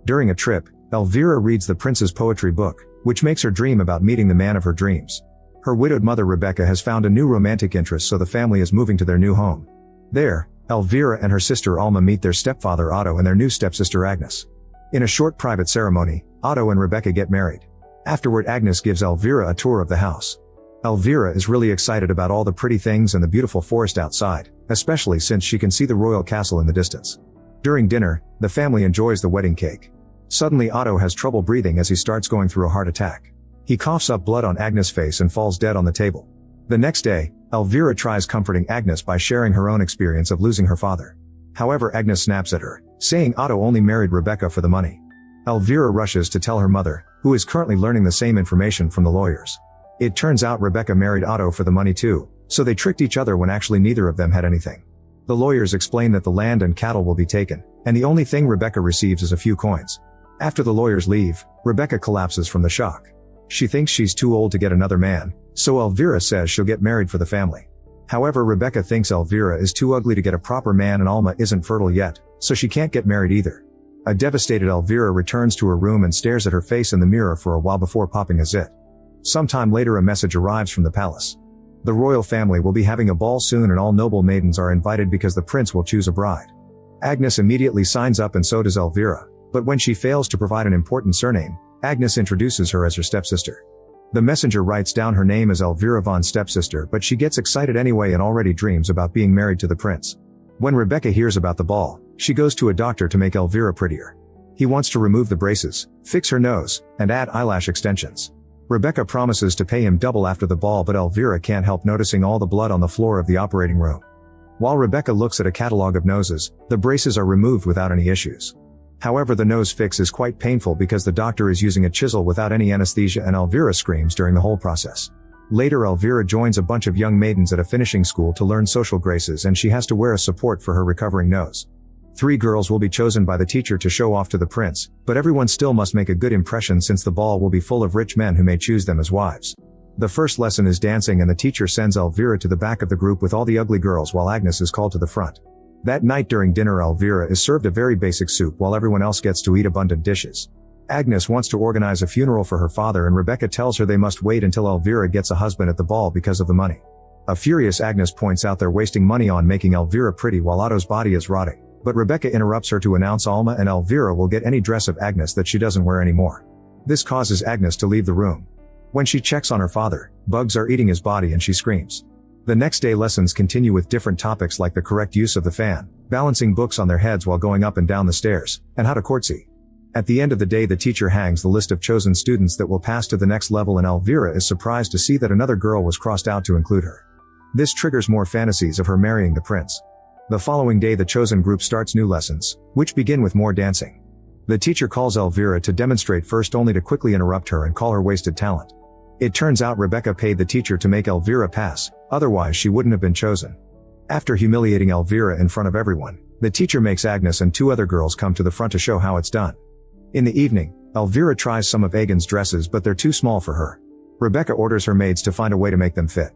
During a trip, Elvira reads the prince's poetry book, which makes her dream about meeting the man of her dreams. Her widowed mother Rebecca has found a new romantic interest, so the family is moving to their new home. There, Elvira and her sister Alma meet their stepfather Otto and their new stepsister Agnes. In a short private ceremony, Otto and Rebecca get married. Afterward, Agnes gives Elvira a tour of the house. Elvira is really excited about all the pretty things and the beautiful forest outside, especially since she can see the royal castle in the distance. During dinner, the family enjoys the wedding cake. Suddenly Otto has trouble breathing as he starts going through a heart attack. He coughs up blood on Agnes' face and falls dead on the table. The next day, Elvira tries comforting Agnes by sharing her own experience of losing her father. However, Agnes snaps at her, saying Otto only married Rebecca for the money. Elvira rushes to tell her mother, who is currently learning the same information from the lawyers. It turns out Rebecca married Otto for the money too, so they tricked each other when actually neither of them had anything. The lawyers explain that the land and cattle will be taken, and the only thing Rebecca receives is a few coins. After the lawyers leave, Rebecca collapses from the shock. She thinks she's too old to get another man, so Elvira says she'll get married for the family. However, Rebecca thinks Elvira is too ugly to get a proper man and Alma isn't fertile yet, so she can't get married either. A devastated Elvira returns to her room and stares at her face in the mirror for a while before popping a zit. Sometime later, a message arrives from the palace. The royal family will be having a ball soon and all noble maidens are invited because the prince will choose a bride. Agnes immediately signs up and so does Elvira, but when she fails to provide an important surname, Agnes introduces her as her stepsister. The messenger writes down her name as Elvira von Stepsister, but she gets excited anyway and already dreams about being married to the prince. When Rebecca hears about the ball, she goes to a doctor to make Elvira prettier. He wants to remove the braces, fix her nose, and add eyelash extensions. Rebecca promises to pay him double after the ball, but Elvira can't help noticing all the blood on the floor of the operating room. While Rebecca looks at a catalog of noses, the braces are removed without any issues. However, the nose fix is quite painful because the doctor is using a chisel without any anesthesia and Elvira screams during the whole process. Later, Elvira joins a bunch of young maidens at a finishing school to learn social graces and she has to wear a support for her recovering nose. 3 girls will be chosen by the teacher to show off to the prince, but everyone still must make a good impression since the ball will be full of rich men who may choose them as wives. The first lesson is dancing and the teacher sends Elvira to the back of the group with all the ugly girls while Agnes is called to the front. That night during dinner, Elvira is served a very basic soup while everyone else gets to eat abundant dishes. Agnes wants to organize a funeral for her father and Rebecca tells her they must wait until Elvira gets a husband at the ball because of the money. A furious Agnes points out they're wasting money on making Elvira pretty while Otto's body is rotting. But Rebecca interrupts her to announce Alma and Elvira will get any dress of Agnes that she doesn't wear anymore. This causes Agnes to leave the room. When she checks on her father, bugs are eating his body and she screams. The next day lessons continue with different topics like the correct use of the fan, balancing books on their heads while going up and down the stairs, and how to courtsy. At the end of the day, the teacher hangs the list of chosen students that will pass to the next level and Elvira is surprised to see that another girl was crossed out to include her. This triggers more fantasies of her marrying the prince. The following day the chosen group starts new lessons, which begin with more dancing. The teacher calls Elvira to demonstrate first only to quickly interrupt her and call her wasted talent. It turns out Rebecca paid the teacher to make Elvira pass, otherwise she wouldn't have been chosen. After humiliating Elvira in front of everyone, the teacher makes Agnes and 2 other girls come to the front to show how it's done. In the evening, Elvira tries some of Agan's dresses but they're too small for her. Rebecca orders her maids to find a way to make them fit.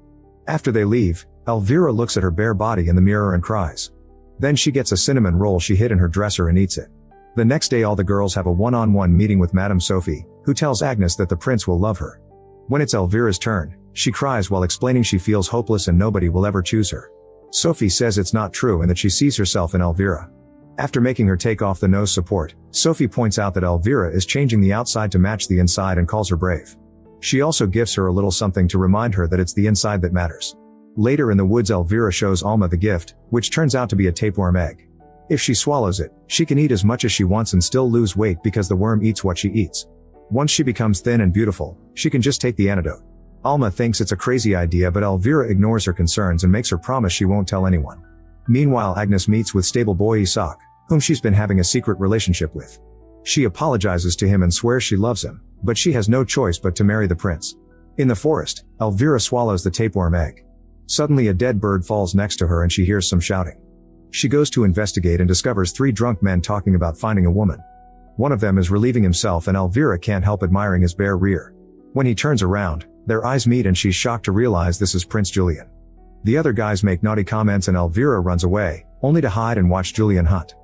After they leave, Elvira looks at her bare body in the mirror and cries. Then she gets a cinnamon roll she hid in her dresser and eats it. The next day all the girls have a one-on-one meeting with Madame Sophie, who tells Agnes that the prince will love her. When it's Elvira's turn, she cries while explaining she feels hopeless and nobody will ever choose her. Sophie says it's not true and that she sees herself in Elvira. After making her take off the nose support, Sophie points out that Elvira is changing the outside to match the inside and calls her brave. She also gives her a little something to remind her that it's the inside that matters. Later in the woods, Elvira shows Alma the gift, which turns out to be a tapeworm egg. If she swallows it, she can eat as much as she wants and still lose weight because the worm eats what she eats. Once she becomes thin and beautiful, she can just take the antidote. Alma thinks it's a crazy idea but Elvira ignores her concerns and makes her promise she won't tell anyone. Meanwhile, Agnes meets with stable boy Isak, whom she's been having a secret relationship with. She apologizes to him and swears she loves him, but she has no choice but to marry the prince. In the forest, Elvira swallows the tapeworm egg. Suddenly a dead bird falls next to her and she hears some shouting. She goes to investigate and discovers 3 drunk men talking about finding a woman. One of them is relieving himself and Elvira can't help admiring his bare rear. When he turns around, their eyes meet and she's shocked to realize this is Prince Julian. The other guys make naughty comments and Elvira runs away, only to hide and watch Julian hunt.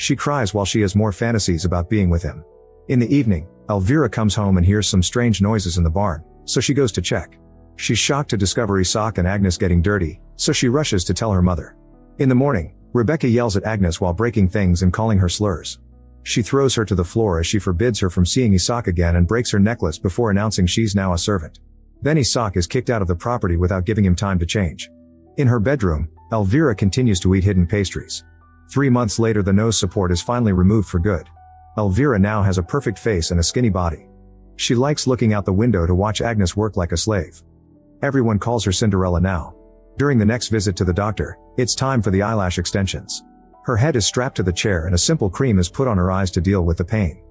She cries while she has more fantasies about being with him. In the evening, Elvira comes home and hears some strange noises in the barn, so she goes to check. She's shocked to discover Isak and Agnes getting dirty, so she rushes to tell her mother. In the morning, Rebecca yells at Agnes while breaking things and calling her slurs. She throws her to the floor as she forbids her from seeing Isak again and breaks her necklace before announcing she's now a servant. Then Isak is kicked out of the property without giving him time to change. In her bedroom, Elvira continues to eat hidden pastries. 3 months later, the nose support is finally removed for good. Elvira now has a perfect face and a skinny body. She likes looking out the window to watch Agnes work like a slave. Everyone calls her Cinderella now. During the next visit to the doctor, it's time for the eyelash extensions. Her head is strapped to the chair and a simple cream is put on her eyes to deal with the pain.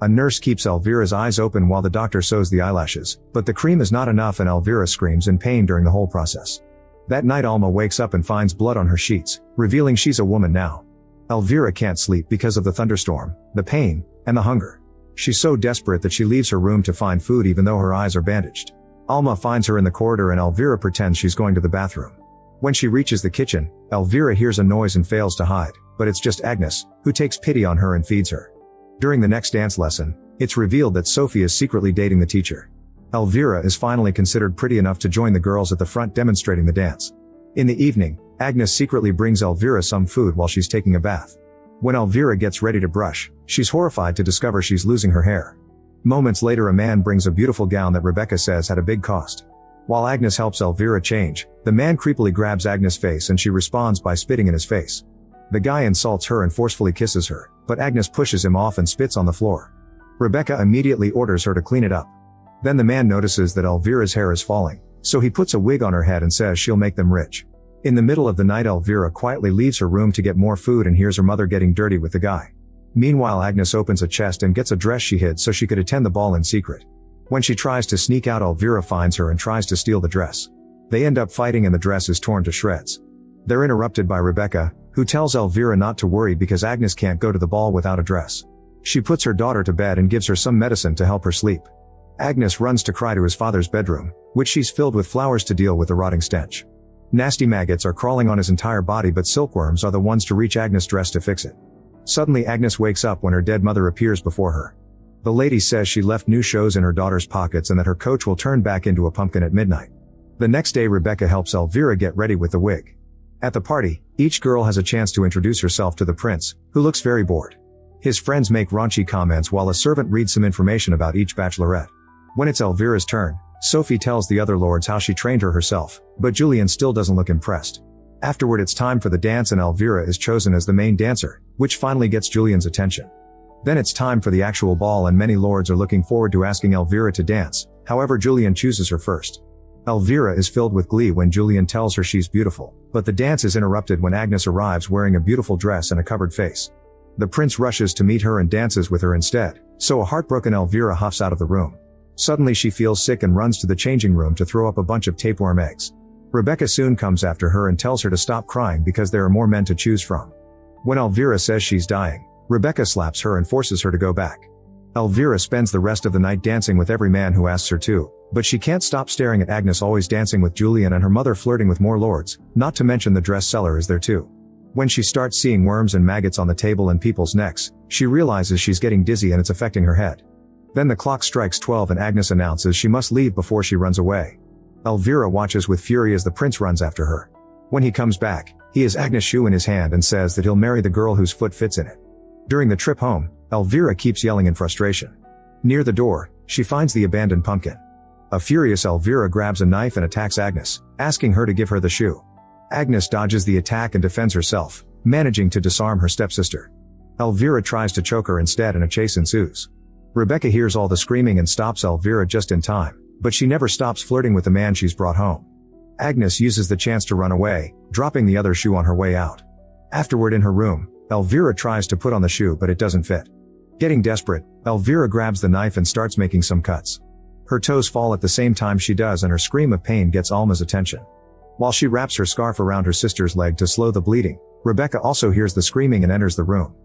A nurse keeps Elvira's eyes open while the doctor sews the eyelashes, but the cream is not enough and Elvira screams in pain during the whole process. That night Alma wakes up and finds blood on her sheets, revealing she's a woman now. Elvira can't sleep because of the thunderstorm, the pain, and the hunger. She's so desperate that she leaves her room to find food even though her eyes are bandaged. Alma finds her in the corridor and Elvira pretends she's going to the bathroom. When she reaches the kitchen, Elvira hears a noise and fails to hide, but it's just Agnes, who takes pity on her and feeds her. During the next dance lesson, it's revealed that Sophie is secretly dating the teacher. Elvira is finally considered pretty enough to join the girls at the front demonstrating the dance. In the evening, Agnes secretly brings Elvira some food while she's taking a bath. When Elvira gets ready to brush, she's horrified to discover she's losing her hair. Moments later, a man brings a beautiful gown that Rebecca says had a big cost. While Agnes helps Elvira change, the man creepily grabs Agnes' face and she responds by spitting in his face. The guy insults her and forcefully kisses her, but Agnes pushes him off and spits on the floor. Rebecca immediately orders her to clean it up. Then the man notices that Elvira's hair is falling, so he puts a wig on her head and says she'll make them rich. In the middle of the night, Elvira quietly leaves her room to get more food and hears her mother getting dirty with the guy. Meanwhile, Agnes opens a chest and gets a dress she hid so she could attend the ball in secret. When she tries to sneak out, Elvira finds her and tries to steal the dress. They end up fighting and the dress is torn to shreds. They're interrupted by Rebecca, who tells Elvira not to worry because Agnes can't go to the ball without a dress. She puts her daughter to bed and gives her some medicine to help her sleep. Agnes runs to cry to his father's bedroom, which she's filled with flowers to deal with the rotting stench. Nasty maggots are crawling on his entire body, but silkworms are the ones to reach Agnes' dress to fix it. Suddenly Agnes wakes up when her dead mother appears before her. The lady says she left new shows in her daughter's pockets and that her coach will turn back into a pumpkin at midnight. The next day Rebecca helps Elvira get ready with the wig. At the party, each girl has a chance to introduce herself to the prince, who looks very bored. His friends make raunchy comments while a servant reads some information about each bachelorette. When it's Elvira's turn, Sophie tells the other lords how she trained her herself, but Julian still doesn't look impressed. Afterward, it's time for the dance and Elvira is chosen as the main dancer, which finally gets Julian's attention. Then it's time for the actual ball and many lords are looking forward to asking Elvira to dance, however Julian chooses her first. Elvira is filled with glee when Julian tells her she's beautiful, but the dance is interrupted when Agnes arrives wearing a beautiful dress and a covered face. The prince rushes to meet her and dances with her instead, so a heartbroken Elvira huffs out of the room. Suddenly she feels sick and runs to the changing room to throw up a bunch of tapeworm eggs. Rebecca soon comes after her and tells her to stop crying because there are more men to choose from. When Elvira says she's dying, Rebecca slaps her and forces her to go back. Elvira spends the rest of the night dancing with every man who asks her to, but she can't stop staring at Agnes always dancing with Julian and her mother flirting with more lords, not to mention the dress seller is there too. When she starts seeing worms and maggots on the table and people's necks, she realizes she's getting dizzy and it's affecting her head. Then the clock strikes 12 and Agnes announces she must leave before she runs away. Elvira watches with fury as the prince runs after her. When he comes back, he has Agnes' shoe in his hand and says that he'll marry the girl whose foot fits in it. During the trip home, Elvira keeps yelling in frustration. Near the door, she finds the abandoned pumpkin. A furious Elvira grabs a knife and attacks Agnes, asking her to give her the shoe. Agnes dodges the attack and defends herself, managing to disarm her stepsister. Elvira tries to choke her instead and a chase ensues. Rebecca hears all the screaming and stops Elvira just in time, but she never stops flirting with the man she's brought home. Agnes uses the chance to run away, dropping the other shoe on her way out. Afterward in her room, Elvira tries to put on the shoe but it doesn't fit. Getting desperate, Elvira grabs the knife and starts making some cuts. Her toes fall at the same time she does and her scream of pain gets Alma's attention. While she wraps her scarf around her sister's leg to slow the bleeding, Rebecca also hears the screaming and enters the room.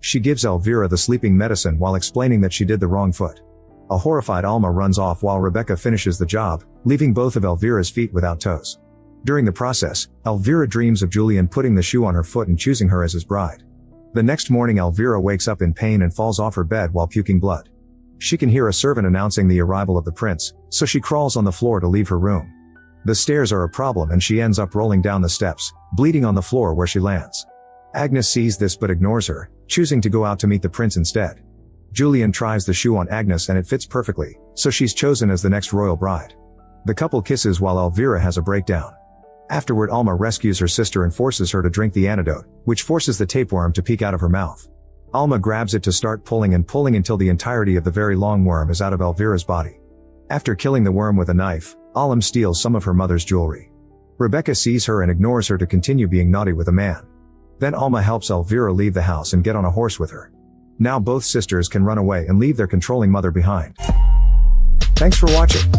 She gives Elvira the sleeping medicine while explaining that she did the wrong foot. A horrified Alma runs off while Rebecca finishes the job, leaving both of Elvira's feet without toes. During the process, Elvira dreams of Julian putting the shoe on her foot and choosing her as his bride. The next morning Elvira wakes up in pain and falls off her bed while puking blood. She can hear a servant announcing the arrival of the prince, so she crawls on the floor to leave her room. The stairs are a problem and she ends up rolling down the steps, bleeding on the floor where she lands. Agnes sees this but ignores her, choosing to go out to meet the prince instead. Julian tries the shoe on Agnes and it fits perfectly, so she's chosen as the next royal bride. The couple kisses while Elvira has a breakdown. Afterward Alma rescues her sister and forces her to drink the antidote, which forces the tapeworm to peek out of her mouth. Alma grabs it to start pulling until the entirety of the very long worm is out of Elvira's body. After killing the worm with a knife, Alma steals some of her mother's jewelry. Rebecca sees her and ignores her to continue being naughty with a man. Then Alma helps Elvira leave the house and get on a horse with her. Now both sisters can run away and leave their controlling mother behind. Thanks for watching.